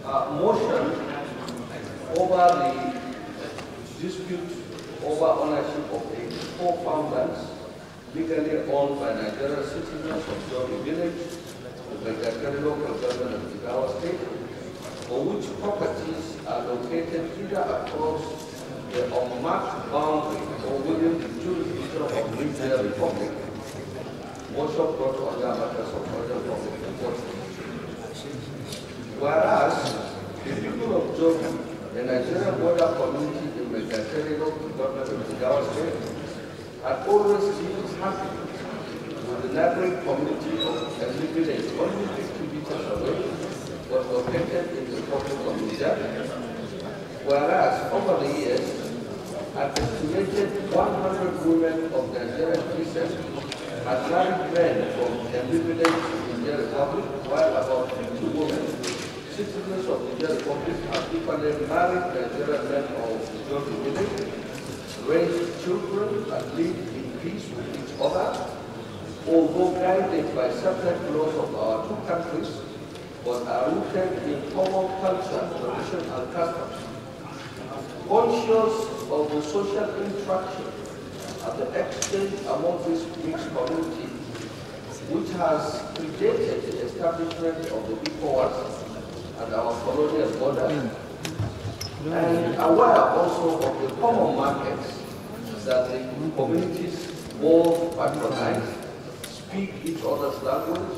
motion over the dispute over ownership of 84 farmlands legally owned by Nigerian citizens of Jomi Village, the Begatari local government of Jigawa State, for which properties are located either across the unmarked boundary or within the jurisdiction of Niger Republic. Motion brought under matters of urgent public importance. Whereas the people of Jomi, the Nigerian border community in the Begatari local government of Jigawa State, had always been happy with the neighboring community of Emily Village, only 50 meters away, was located in the Republic of Niger, whereas over the years, an estimated 100 women of Nigerian descent had married men from Emily Village in Niger Republic, while about 50 women, citizens of Niger Republic, have equally married Nigerian men of Jomi Village, raised children and lived in peace with each other, although guided by separate laws of our two countries, but are rooted in common culture, tradition, and customs. Conscious of the social interaction and the exchange among this mixed community, which has predated the establishment of the ECOWAS and our colonial borders, and aware also of the common markets that the communities both patronize, speak each other's language,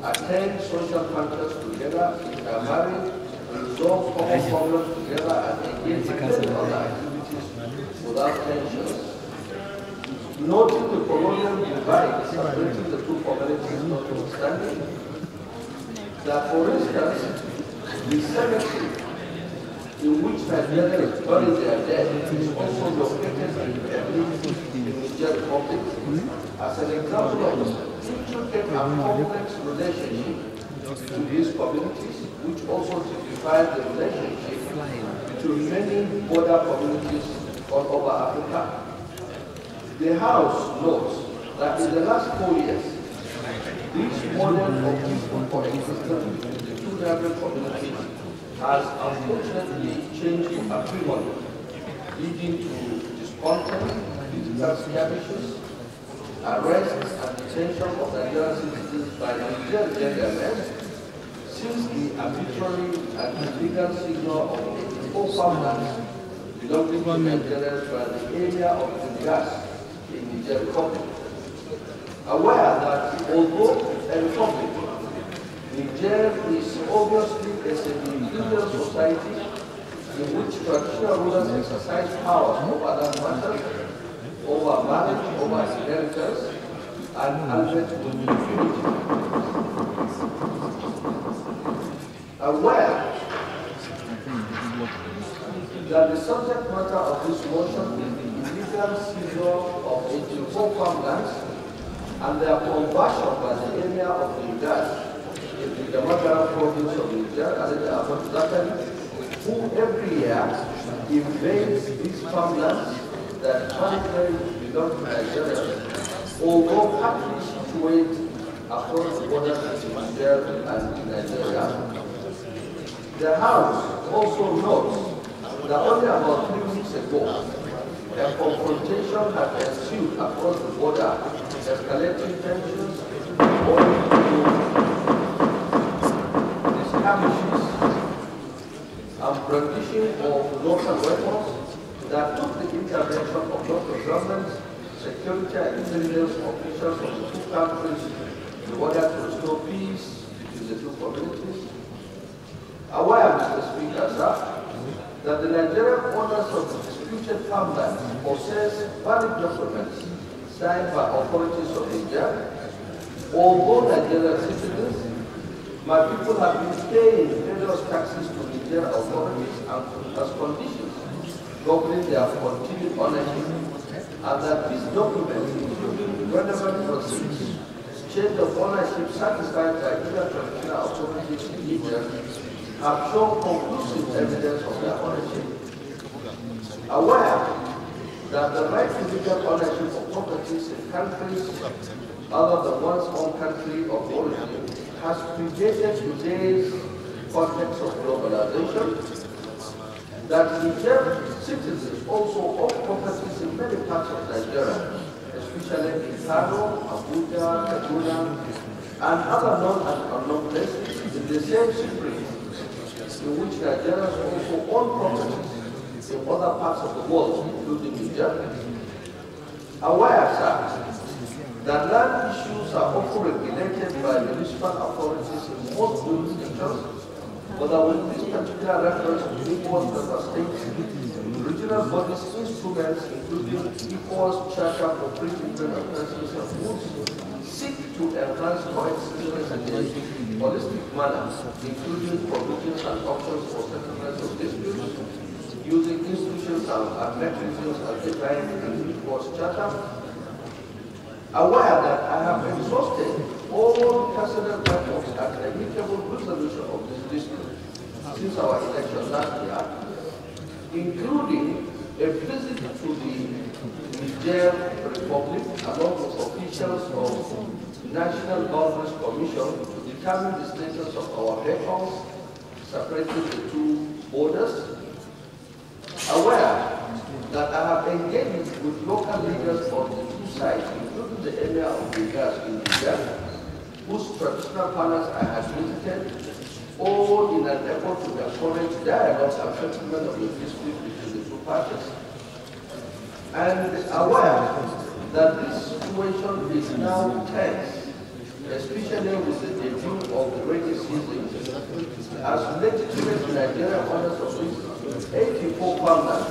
attend social functions together, intermarry, resolve common problems together, and engage in many other activities without tensions. Noting the colonial divide separating the two communities notwithstanding, that for instance, the cemetery in which Nigerians bury their dead is also located in Niger Republic as an example of the intricate and complex relationship to these communities, which also typifies the relationship between many border communities all over Africa. The House notes that in the last 4 years, this model of peaceful coexistence between the two neighboring communities has unfortunately changed to acrimony, leading to discontent, physical skirmishes, arrests and detention of Nigerian citizens by Nigerian gentlemen, since the arbitrary and illegal seizure of 84 farmlands belonging to Nigerians by the area of the gas in Niger Republic. Aware that although a republic, Niger is obviously a semi-feudal society in which traditional rulers exercise powers over land matters, over marriage, over inheritance, and albeit with impunity. Aware that the subject matter of this motion is the illegal seizure of 84 farmlands and their conversion by the area of Niger in the Damagara province of Niger, Alhaji Ahmad Zakari, who every year invades these farmlands that traditionally belong to Nigerians, although partly situated across the borders between Niger and Nigeria. The House also notes that only about 3 weeks ago, a confrontation had ensued across the border, escalating tensions, owing to skirmishes and brandishing of local weapons that took the intervention of local governments, security and intelligence officials of the two countries in order to restore peace between the two communities. Aware, Mr. Speaker, sir, that the Nigerian owners of the disputed farmland possess valid documents signed by authorities of Niger, although Nigerian citizens, my people have been paying various taxes to Nigerian authorities and as conditions governing their continued ownership, and that these documents, including relevant proceedings, change of ownership satisfied by either traditional authorities in Niger, have shown conclusive evidence of their ownership. Aware that the right to legal ownership of properties in countries other than one's own country of origin has predated today's context of globalization. that Niger citizens also own properties in many parts of Nigeria, especially in Kano, Abuja, Kaduna, and other known and unknown places in the same spirit in which Nigerians also own properties in other parts of the world, including Niger. Aware, sir, that land issues are often regulated by municipal authorities in most jurisdictions, but with this particular reference to ECOWAS member states, regional bodies instruments, including ECOWAS Charter for Free Movement of Persons and Goods, seek to enhance coexistence in a holistic manner, including provisions and options for settlement of disputes, using institutions and mechanisms as defined in the ECOWAS Charter. Aware that I have exhausted all personal efforts at amicable resolution of this dispute since our election last year, including a visit to the Niger Republic along with officials of National Boundaries Commission to determine the status of our vehicles separating the two borders. Aware that I have engaged with local leaders on the two sides, including the area of Niger in Niger, whose traditional palace I had visited, all in an effort to encourage dialogue and settlement of the dispute between the two parties. And aware that this situation is now tense, especially with the debut of the rainy season, as legitimate Nigerian owners of these 84 farmlands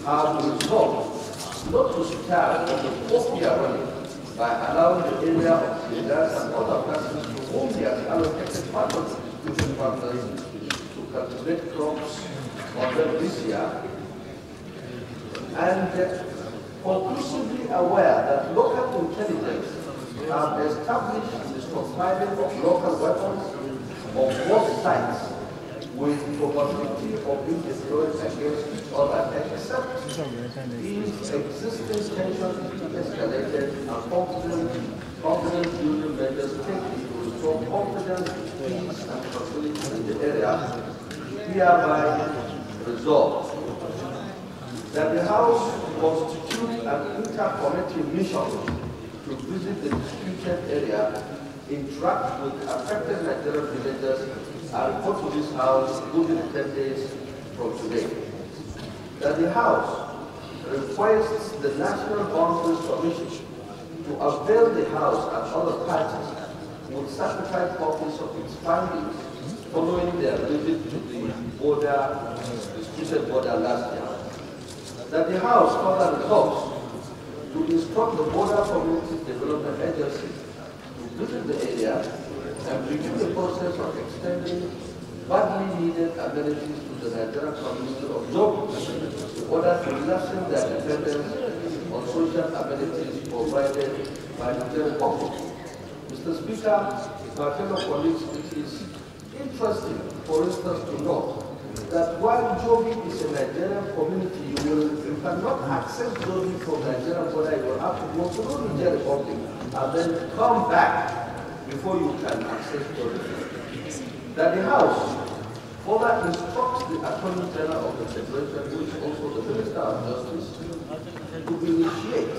have resolved not to start on the 4th year running by allowing the area of leaders and other persons to whom they have allocated part of the distribution farmlands to cultivate crops on them this year, and conclusively aware that local intelligence have established the stockpiling of local weapons on both sides with probability of being deployed against each other, except if existing tension is escalated and confidence building measures taken to restore confidence, peace, and tranquility in the area, hereby resolved that the House constitute an inter-committee mission to visit the disputed area, interact with affected Nigerian villagers, and report to this House within 10 days from today. That the House requests the National Boundaries Commission to avail the House and other parties with certified copies of its findings following their visit to the disputed border last year. That the House further resolves to instruct the Border Community Development Agency to visit the area and begin the process of extending badly needed amenities to the Nigerian community of Jogo in order to lessen their dependence on social amenities provided by the Nigerian public. Mr. Speaker, my fellow colleagues, it is interesting, for instance, to note that while Jobi is a Nigerian community, you cannot access Jobi from Nigerian border. You will have to go to the Niger Republic and then come back before you can access Jobi. That the House further instructs the Attorney General of the Federation, who is also the Minister of Justice, to initiate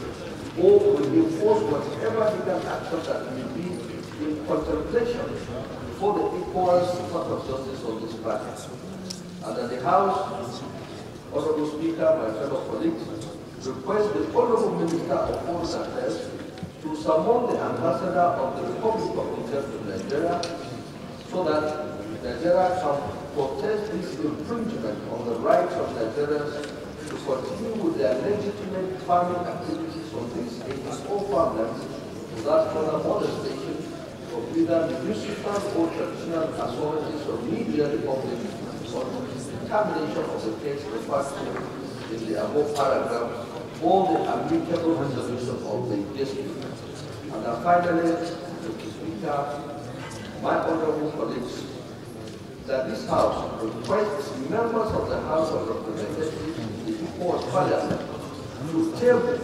or to enforce whatever legal action that may be in contemplation before the ECOWAS Court of Justice on this matter. And that the House, Honorable Speaker, my fellow colleagues, request the Honorable Minister of Foreign Affairs to summon the Ambassador of the Republic of Niger to Nigeria so that Nigeria can protest this infringement on the rights of Nigerians to continue with their legitimate farming activities on these 84 farmlands without further molestation of either municipal or traditional authorities of Niger Republic on determination of the case referred to in the above paragraph or the amicable resolution of the dispute. And then finally, Mr. Speaker, my honorable colleagues, that this House requests members of the House of Representatives, the ECOWAS Parliament, to table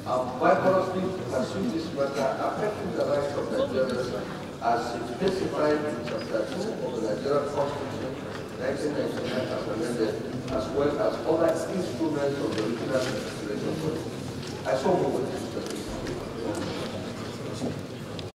and vigorously pursue this matter affecting the rights of Nigerians as specified in Chapter 2 of the Nigerian Constitution 1999 as amended, as well as other instruments of the regional legislation body. I so move with this.